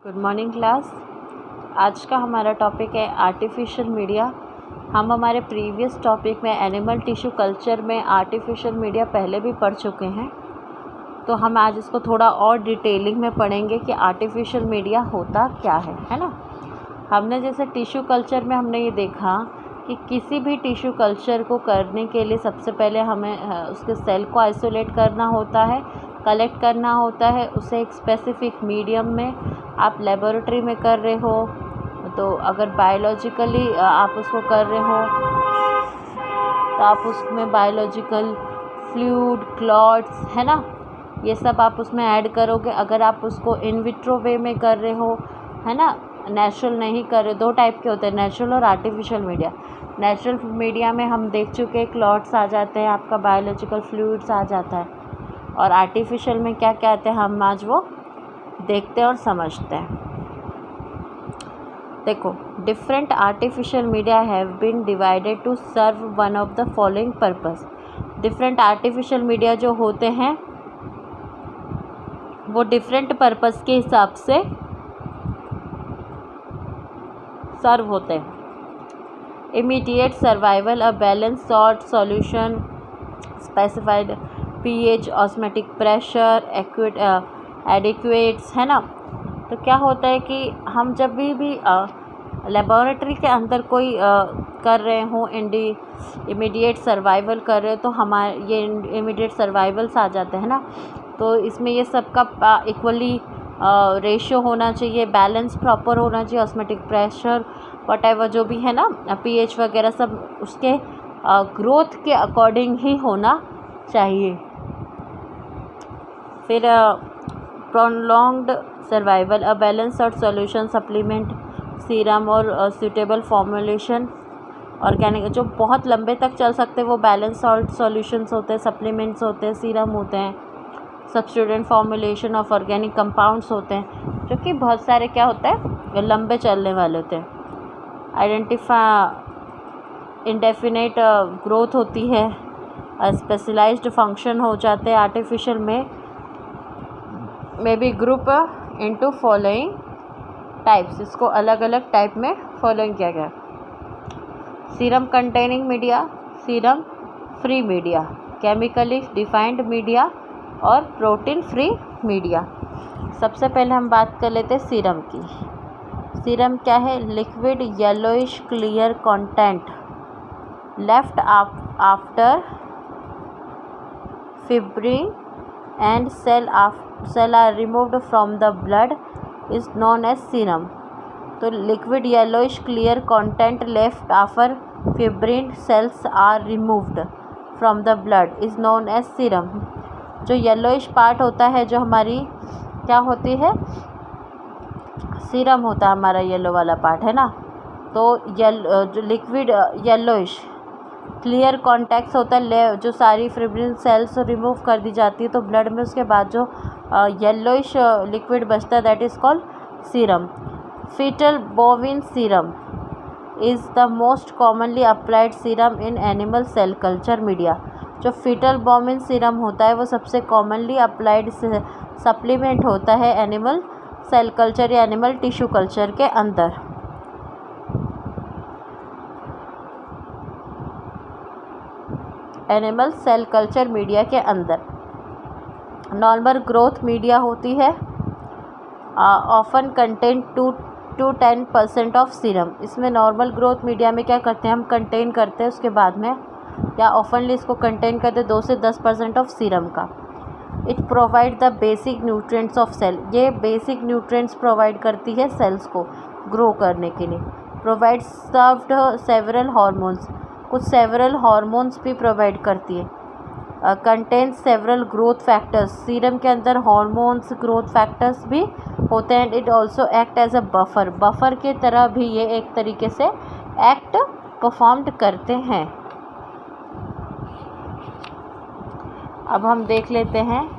Good morning class. आज का हमारा टॉपिक है आर्टिफिशियल मीडिया। हम हमारे प्रीवियस टॉपिक में एनिमल टिश्यू कल्चर में आर्टिफिशियल मीडिया पहले भी पढ़ चुके हैं, तो हम आज इसको थोड़ा और डिटेलिंग में पढ़ेंगे कि आर्टिफिशियल मीडिया होता क्या है ना। हमने जैसे टिश्यू कल्चर में हमने ये देखा कि किसी भी टिश्यू कल्चर को करने के लिए सबसे पहले हमें उसके सेल को आइसोलेट करना होता है, कलेक्ट करना होता है, उसे एक स्पेसिफिक मीडियम में। आप लेबोरेटरी में कर रहे हो तो अगर बायोलॉजिकली आप उसको कर रहे हो तो आप उसमें बायोलॉजिकल फ्लूइड, क्लॉट्स है ना, ये सब आप उसमें ऐड करोगे। अगर आप उसको इन विट्रो वे में कर रहे हो है ना, नेचुरल नहीं कर रहे, दो टाइप के होते हैं, नेचुरल और आर्टिफिशियल मीडिया। नेचुरल मीडिया में हम देख चुके हैं, क्लॉट्स आ जाते हैं, आपका बायोलॉजिकल फ्लूइड्स आ जाता है, और आर्टिफिशियल में क्या क्या आते हैं हम आज वो देखते हैं और समझते हैं। देखो, different artificial media have been divided to serve one of the following purpose. Different artificial media जो होते हैं वो डिफरेंट पर्पस के हिसाब से सर्व होते हैं। Immediate survival, a balance salt solution, specified pH, osmotic pressure, adequates है ना। तो क्या होता है कि हम जब भी लेबोरेटरी के अंदर कोई कर रहे हो इमीडिएट सर्वाइवल कर रहे हो, तो हमारे ये इमीडिएट सर्वाइवल्स आ जाते हैं ना। तो इसमें ये सबका इक्वली रेशियो होना चाहिए, बैलेंस प्रॉपर होना चाहिए, ऑस्मेटिक प्रेशर वटेवर जो भी है ना, pH वगैरह सब उसके ग्रोथ के अकॉर्डिंग ही होना चाहिए। फिर prolonged survival, a balance salt solution, supplement, serum और सूटेबल फॉर्मुलेशन। ऑर्गेनिक जो बहुत लंबे तक चल सकते हैं वो बैलेंस सॉल्ट सॉल्यूशंस होते हैं, सप्लीमेंट्स होते हैं, सीरम होते हैं, substituent formulation of organic compounds होते हैं, जो कि बहुत सारे क्या होता है लंबे चलने वाले होते हैं। आइडेंटिफाई इंडेफिनेट ग्रोथ होती है, स्पेशलाइज्ड फंक्शन हो जाते हैं। आर्टिफिशियल में भी ग्रुप इनटू फॉलोइंग टाइप्स, इसको अलग अलग टाइप में फॉलोइंग किया गया। Serum containing media, serum free media, chemically defined media और प्रोटीन फ्री मीडिया। सबसे पहले हम बात कर लेते हैं सीरम की। सीरम क्या है? Liquid yellowish clear content left after fibrin and cell are removed from the blood is known as serum। तो liquid yellowish clear content left after fibrin cells are removed from the blood is known as serum। जो yellowish part होता है, जो हमारी क्या होती है, serum होता है हमारा येलो वाला पार्ट है ना। तो जो लिक्विड येलोइश क्लियर कॉन्टैक्ट्स होता है, जो सारी फिब्रिन सेल्स रिमूव कर दी जाती है तो ब्लड में, उसके बाद जो येलोइश लिक्विड बचता है that is called serum. Fetal bovine serum is the most commonly applied serum in animal cell culture media. जो फीटल बोविन सीरम होता है वो सबसे कॉमनली अप्लाइड सप्लीमेंट होता है एनिमल सेल कल्चर या एनिमल टिश्यू कल्चर के अंदर। एनिमल सेल कल्चर मीडिया के अंदर नॉर्मल ग्रोथ मीडिया होती है, ऑफन कंटेन 2-10% ऑफ सीरम। इसमें नॉर्मल ग्रोथ मीडिया में क्या करते हैं हम, कंटेन करते हैं उसके बाद में, या ऑफनली इसको कंटेन करते हैं 2 से 10% ऑफ सीरम का। It provide the basic nutrients of cell, ये बेसिक न्यूट्रिएंट्स प्रोवाइड करती है सेल्स को ग्रो करने के लिए। प्रोवाइड सर्व्ड सेवरल हार्मोन्स, कुछ सेवरल हार्मोन्स भी प्रोवाइड करती है। Contains several growth factors, serum के अंदर हार्मोन्स, ग्रोथ फैक्टर्स भी होते हैं। It also act as a buffer के तरह भी ये एक तरीके से एक्ट परफॉर्म करते हैं। अब हम देख लेते हैं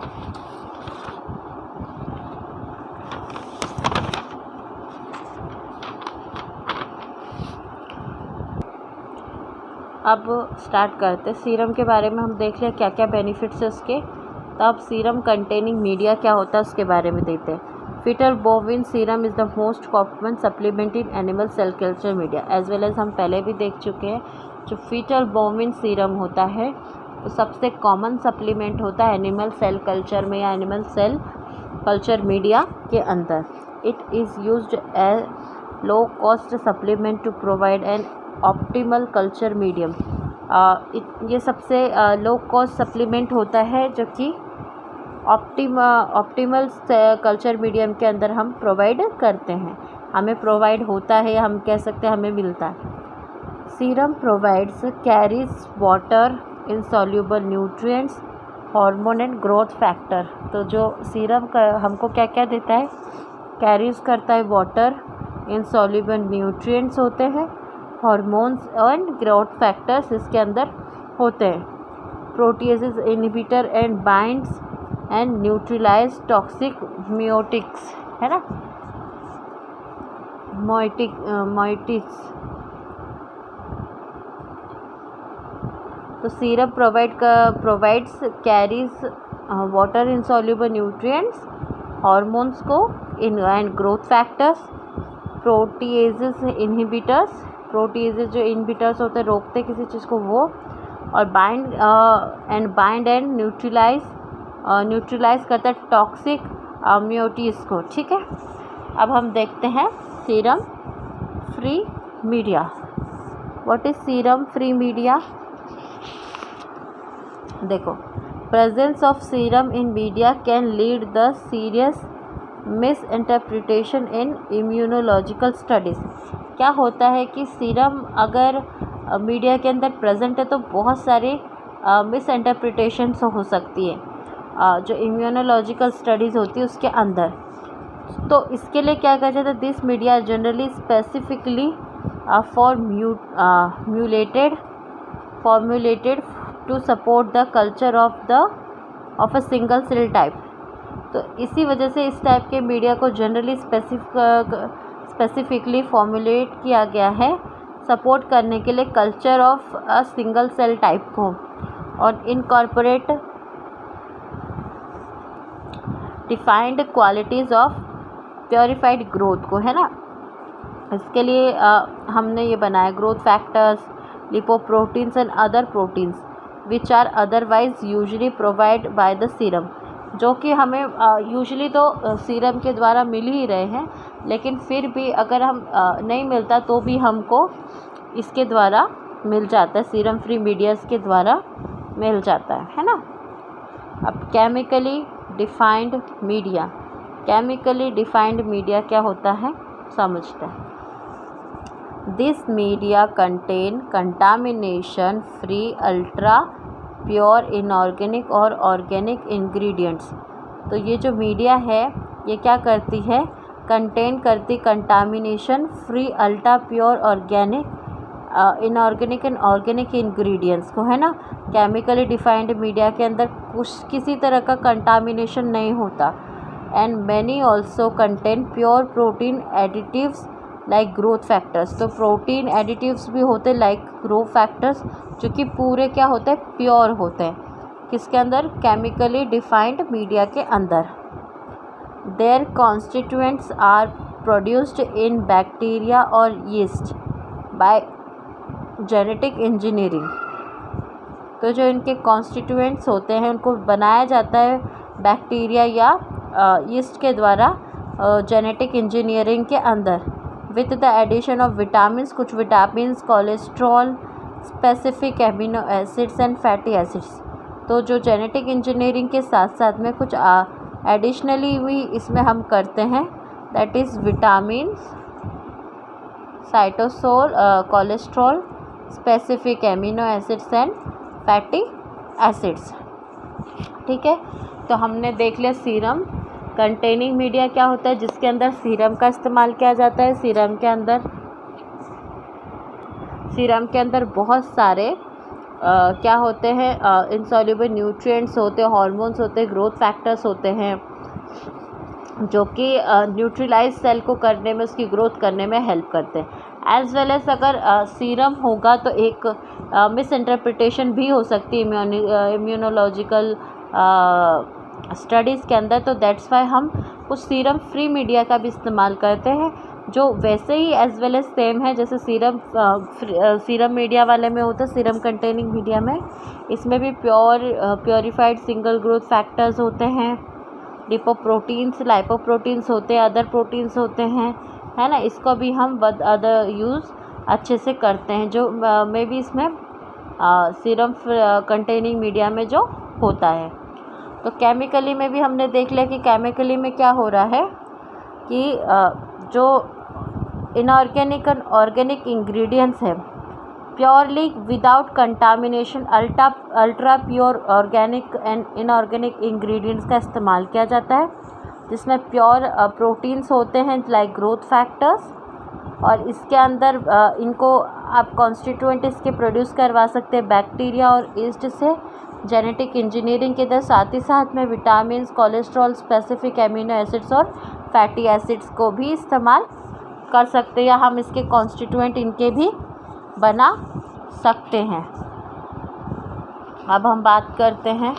अब स्टार्ट करते हैं सीरम के बारे में। हम देख लें क्या क्या बेनिफिट्स है उसके। तो अब सीरम कंटेनिंग मीडिया क्या होता है उसके बारे में देखते हैं। Fetal bovine serum is the most common supplement in animal cell culture media as well as हम पहले भी देख चुके हैं। जो फीटल बोविन सीरम होता है वो सबसे कॉमन सप्लीमेंट होता है एनिमल सेल कल्चर में या एनिमल सेल कल्चर मीडिया के अंदर। It is used as low cost supplement to provide an optimal culture medium. ये सबसे लो कॉस्ट सप्लीमेंट होता है जो कि ऑप्टिमल कल्चर मीडियम के अंदर हम प्रोवाइड करते हैं, हमें प्रोवाइड होता है, हम कह सकते हैं हमें मिलता है। Serum provides carries water insoluble nutrients hormone and growth factor. तो जो सीरम का हमको क्या क्या देता है, कैरीज करता है वाटर, इनसॉल्यूबल न्यूट्रिएंट्स होते हैं, हार्मोन्स एंड ग्रोथ फैक्टर्स इसके अंदर होते हैं, proteases inhibitor and binds and neutralize toxic moieties, है ना, मोइटिक्स। तो serum provides carries water insoluble nutrients, hormones को and growth factors, proteases inhibitors, proteases जो इनहिबिटर्स होते हैं रोकते किसी चीज़ को वो, और बाइंड एंड न्यूट्रलाइज करता है टॉक्सिक म्योटिक्स को। ठीक है, अब हम देखते हैं serum free media. What is serum free media? देखो, presence of serum in media can lead the serious misinterpretation in immunological studies. क्या होता है कि सीरम अगर मीडिया के अंदर प्रेजेंट है तो बहुत सारे मिस इंटरप्रिटेशंस हो सकती है जो इम्यूनोलॉजिकल स्टडीज़ होती है उसके अंदर। तो इसके लिए क्या कहा जाता है, this media generally specifically formulated to support the culture of a single cell type. तो इसी वजह से इस टाइप के मीडिया को जनरली स्पेसिफिकली फॉर्मुलेट किया गया है सपोर्ट करने के लिए culture of a single cell type को, और incorporate defined qualities of purified growth को, है ना। इसके लिए हमने ये बनाया growth factors, lipoproteins and other proteins which are otherwise usually provide by the serum, जो कि हमें यूजुअली तो सीरम के द्वारा मिल ही रहे हैं, लेकिन फिर भी अगर हम नहीं मिलता तो भी हमको इसके द्वारा मिल जाता है, सीरम फ्री मीडियाज़ के द्वारा मिल जाता है ना। अब chemically defined media, chemically defined media क्या होता है समझते हैं। This media contain contamination free ultra pure inorganic और ऑर्गेनिक इंग्रेडिएंट्स। तो ये जो मीडिया है ये क्या करती है, कंटेन करती contamination free ultra pure organic inorganic and organic ingredients को, है ना। केमिकली डिफाइंड मीडिया के अंदर किसी तरह का कंटामिनेशन नहीं होता। And many also contain pure protein additives like growth factors. तो प्रोटीन एडिटिव्स भी होते लाइक ग्रोथ फैक्टर्स जो कि पूरे क्या होते हैं, प्योर होते हैं, किसके अंदर, केमिकली डिफाइंड मीडिया के अंदर। Their constituents are produced in bacteria और यीस्ट बाय जेनेटिक इंजीनियरिंग। तो जो इनके कॉन्स्टिट्यूएंट्स होते हैं उनको बनाया जाता है बैक्टीरिया या यीस्ट के द्वारा जेनेटिक इंजीनियरिंग के अंदर, with the addition of vitamins, कुछ vitamins, cholesterol, specific amino acids and fatty acids. तो जो जेनेटिक इंजीनियरिंग के साथ साथ में कुछ एडिशनली भी इसमें हम करते हैं, that is vitamins, cytosol, cholesterol, specific amino acids and fatty acids. ठीक है, तो हमने देख लिया सीरम कंटेनिंग मीडिया क्या होता है, जिसके अंदर सीरम का इस्तेमाल किया जाता है। सीरम के अंदर बहुत सारे क्या होते हैं, इनसॉल्युबल न्यूट्रिएंट्स होते हैं, हार्मोन्स होते हैं, ग्रोथ फैक्टर्स होते हैं, जो कि न्यूट्रलाइज सेल को करने में, उसकी ग्रोथ करने में हेल्प करते हैं। एज वेल एज अगर सीरम होगा तो एक मिस इंटरप्रिटेशन भी हो सकती है इम्यूनोलॉजिकल स्टडीज़ के अंदर। तो दैट्स वाई हम कुछ सीरम फ्री मीडिया का भी इस्तेमाल करते हैं, जो वैसे ही एज वेल एज सेम है जैसे सीरम मीडिया वाले में होता है, सीरम कंटेनिंग मीडिया में। इसमें भी प्योरीफाइड सिंगल ग्रोथ फैक्टर्स होते हैं, लिपोप्रोटीन्स, लाइपोप्रोटीन्स होते हैं, अदर प्रोटीन्स होते हैं, है ना। इसको भी हम अदर यूज़ अच्छे से करते हैं, जो मे भी इसमें सीरम कंटेनिंग मीडिया में जो होता है। तो केमिकली में भी हमने देख लिया कि केमिकली में क्या हो रहा है कि जो इनऑर्गेनिक एंड ऑर्गेनिक इंग्रेडिएंट्स है, purely without contamination ultra pure organic and inorganic ingredients का इस्तेमाल किया जाता है, जिसमें प्योर प्रोटीन्स होते हैं लाइक ग्रोथ फैक्टर्स, और इसके अंदर इनको आप कॉन्स्टिट्यूएंट इसके प्रोड्यूस करवा सकते हैं बैक्टीरिया और ईस्ट से, जेनेटिक इंजीनियरिंग के साथ, साथ ही साथ में vitamin, cholesterol, specific amino acids और फैटी एसिड्स को भी इस्तेमाल कर सकते हैं, या हम इसके कॉन्स्टिट्यूएंट इनके भी बना सकते हैं। अब हम बात करते हैं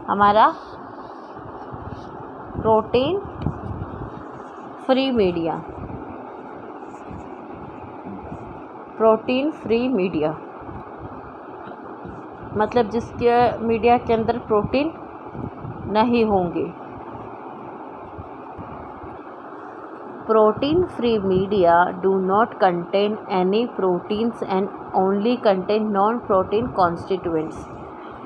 हमारा protein free media. Protein free media मतलब जिसके मीडिया के अंदर प्रोटीन नहीं होंगे। Protein free media do not contain any proteins and only contain non protein constituents.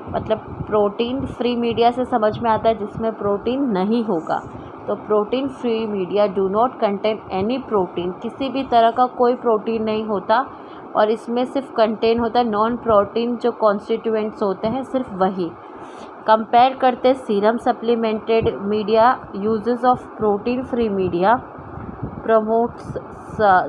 मतलब प्रोटीन फ्री मीडिया से समझ में आता है जिसमें प्रोटीन नहीं होगा। तो protein free media do not contain any protein, किसी भी तरह का कोई प्रोटीन नहीं होता, और इसमें सिर्फ कंटेन होता है नॉन प्रोटीन जो कॉन्स्टिट्यूएंट्स होते हैं, सिर्फ वही। कंपेयर करते serum supplemented media, uses of protein free media promotes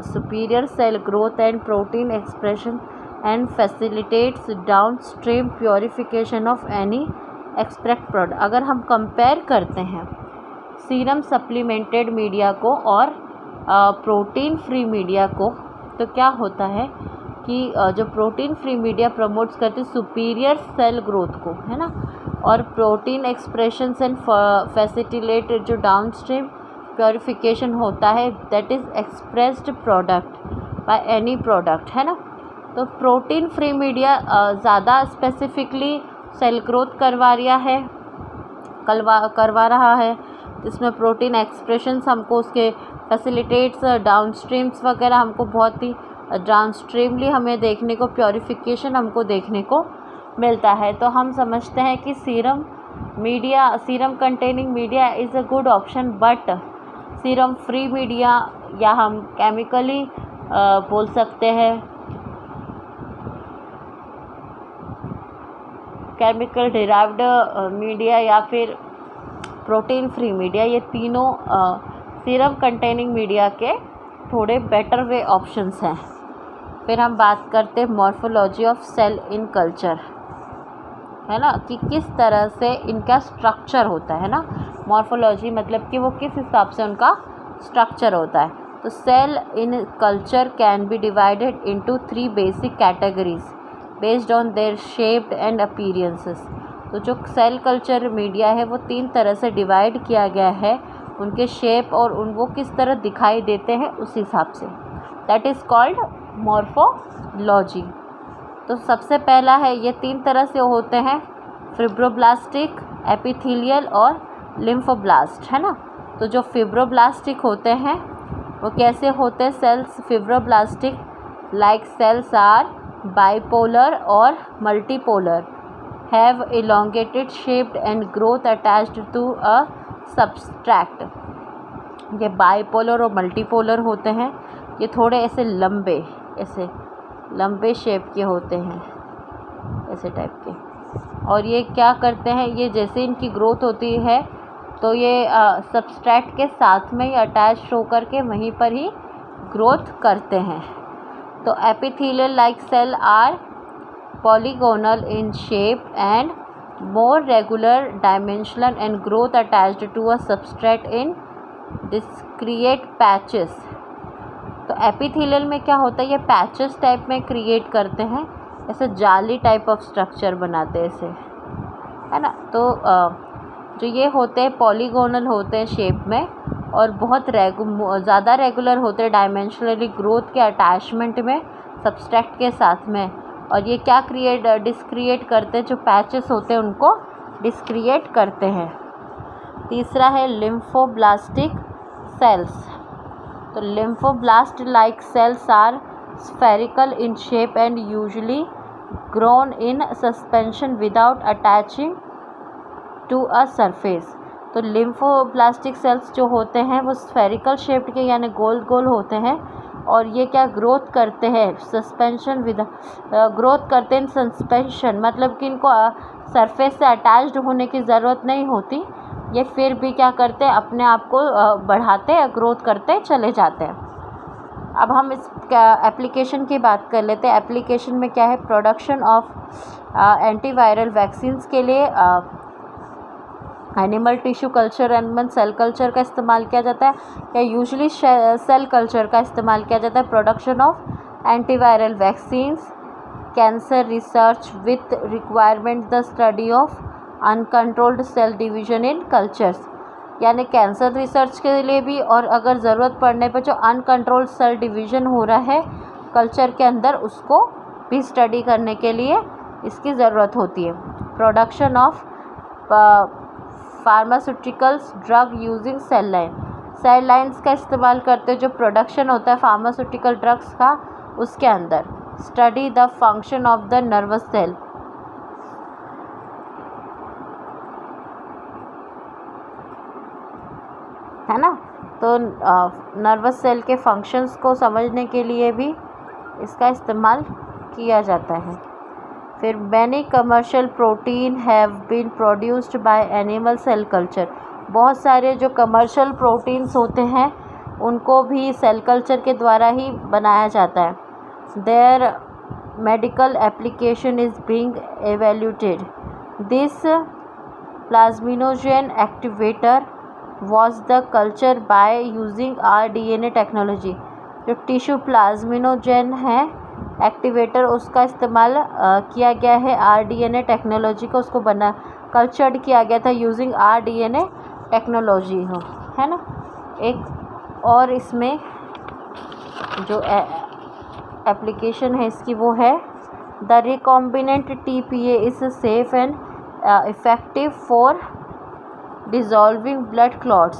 superior cell growth and protein expression and facilitates downstream purification of any extract product. अगर हम कंपेयर करते हैं सीरम सप्लीमेंटेड मीडिया को और प्रोटीन फ्री मीडिया को, तो क्या होता है कि जो प्रोटीन फ्री मीडिया प्रमोट्स करती है सुपीरियर सेल ग्रोथ को, है ना, और प्रोटीन एक्सप्रेशन एंड फैसिलिटेट जो डाउनस्ट्रीम प्योरिफिकेशन होता है, that is expressed product by any product, है ना। तो प्रोटीन फ्री मीडिया ज़्यादा स्पेसिफिकली सेल ग्रोथ करवा रहा है, इसमें प्रोटीन एक्सप्रेशंस हमको उसके फैसिलिटेट्स डाउनस्ट्रीम्स वगैरह हमको बहुत ही डाउनस्ट्रीमली हमें देखने को, प्योरिफिकेशन हमको देखने को मिलता है। तो हम समझते हैं कि serum containing media is a good option, but serum free media, या हम केमिकली बोल सकते हैं केमिकल डिराइव्ड मीडिया, या फिर प्रोटीन फ्री मीडिया, ये तीनों सीरम कंटेनिंग मीडिया के थोड़े बेटर वे ऑप्शंस हैं। फिर हम बात करते हैं morphology of cell in culture, है ना, कि किस तरह से इनका स्ट्रक्चर होता है ना। मॉर्फोलॉजी मतलब कि वो किस हिसाब से उनका स्ट्रक्चर होता है। तो cell in culture can be divided into 3 basic categories based on their shaped and appearances. तो जो सेल कल्चर मीडिया है वो 3 तरह से डिवाइड किया गया है, उनके शेप और वो किस तरह दिखाई देते हैं उस हिसाब से, दैट इज़ कॉल्ड मॉर्फोलॉजी। तो सबसे पहला है, ये 3 तरह से होते हैं, फिब्रोब्लास्टिक, एपिथेलियल और लिम्फोब्लास्ट, है ना। तो जो फिब्रोब्लास्टिक होते हैं वो कैसे होते हैं cells? Fibroblastic like cells are bipolar और multipolar, have elongated shaped and growth attached to a substrate। ये बाइपोलर और मल्टीपोलर होते हैं, ये थोड़े ऐसे लंबे शेप के होते हैं, ऐसे टाइप के। और ये क्या करते हैं, ये जैसे इनकी ग्रोथ होती है तो ये सबस्ट्रेट के साथ में ही अटैच होकर के वहीं पर ही ग्रोथ करते हैं। तो epithelial like cell are polygonal in shape and more regular dimensional and growth attached to a substrate in discrete patches। तो एपिथेलियल में क्या होता है, ये पैचेस टाइप में क्रिएट करते हैं, ऐसे जाली टाइप ऑफ स्ट्रक्चर बनाते हैं ऐसे, है ना। तो जो ये होते हैं पॉलीगोनल होते हैं शेप में और बहुत ज़्यादा रेगुलर होते हैं डायमेंशनली ग्रोथ के अटैचमेंट में सब्सट्रैक्ट के साथ में। और ये क्या डिस्क्रिएट करते हैं, जो पैचेस होते हैं उनको डिस्क्रिएट करते हैं। तीसरा है लिम्फोब्लास्टिक सेल्स। तो lymphoblast like cells are spherical in shape and usually grown in suspension without attaching to a surface. तो लिम्फोब्लास्टिक सेल्स जो होते हैं वो स्फेरिकल शेप्ड के यानी गोल गोल होते हैं और ये क्या ग्रोथ करते हैं सस्पेंशन ग्रोथ करते हैं सस्पेंशन, मतलब कि इनको सरफेस से अटैच्ड होने की ज़रूरत नहीं होती। ये फिर भी क्या करते हैं, अपने आप को बढ़ाते हैं, ग्रोथ करते चले जाते हैं। अब हम इस एप्लीकेशन की बात कर लेते हैं। एप्लीकेशन में क्या है, प्रोडक्शन ऑफ एंटीवायरल वैक्सीन्स के लिए animal tissue culture, animal cell culture का इस्तेमाल किया जाता है या यूजुअली सेल कल्चर का इस्तेमाल किया जाता है। Production of antiviral vaccines, cancer research with requirement the study of uncontrolled cell division in cultures, यानी कैंसर रिसर्च के लिए भी, और अगर ज़रूरत पड़ने पर जो अनकंट्रोल्ड सेल डिवीज़न हो रहा है कल्चर के अंदर उसको भी स्टडी करने के लिए इसकी ज़रूरत होती है। Production of pharmaceuticals drug using cell lines का इस्तेमाल करते जो प्रोडक्शन होता है फार्मास्यूटिकल ड्रग्स का उसके अंदर। Study the function of the nervous cell, है ना। तो नर्वस सेल के फंक्शंस को समझने के लिए भी इसका इस्तेमाल किया जाता है। फिर many commercial protein have been produced by animal cell culture, बहुत सारे जो कमर्शियल प्रोटीन्स होते हैं उनको भी सेल कल्चर के द्वारा ही बनाया जाता है। Their medical application is being evaluated. This plasminogen activator was the culture by using rDNA technology. जो टिश्यू प्लाज्मिनोजेन है एक्टिवेटर उसका इस्तेमाल किया गया है rDNA टेक्नोलॉजी को, उसको बना कल्चर्ड किया गया था यूजिंग rDNA टेक्नोलॉजी हो, है ना। एक और इसमें जो एप्लीकेशन है इसकी वो है the recombinant TPA is safe and effective for dissolving blood clots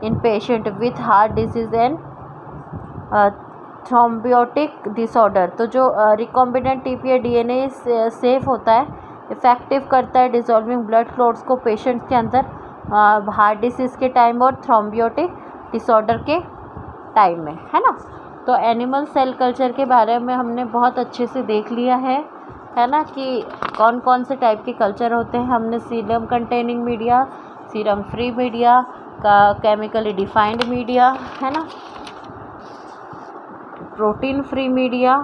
in patient with heart disease and thrombotic disorder। तो जो recombinant TPA DNA सेफ होता है, इफ़ेक्टिव करता है डिज़ोल्विंग ब्लड क्लॉट्स को पेशेंट के अंदर हार्ट डिसीज़ के टाइम और थ्रोम्बियोटिक डिसऑर्डर के टाइम में, है ना। तो एनिमल सेल कल्चर के बारे में हमने बहुत अच्छे से देख लिया है ना, कि कौन कौन से टाइप के कल्चर होते हैं। हमने serum containing media, serum free media का, केमिकली डिफाइंड मीडिया, है ना, प्रोटीन फ्री मीडिया,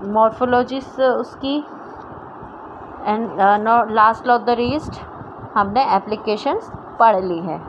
मॉर्फोलॉजिस उसकी, and last of the least हमने एप्लीकेशंस पढ़ ली है।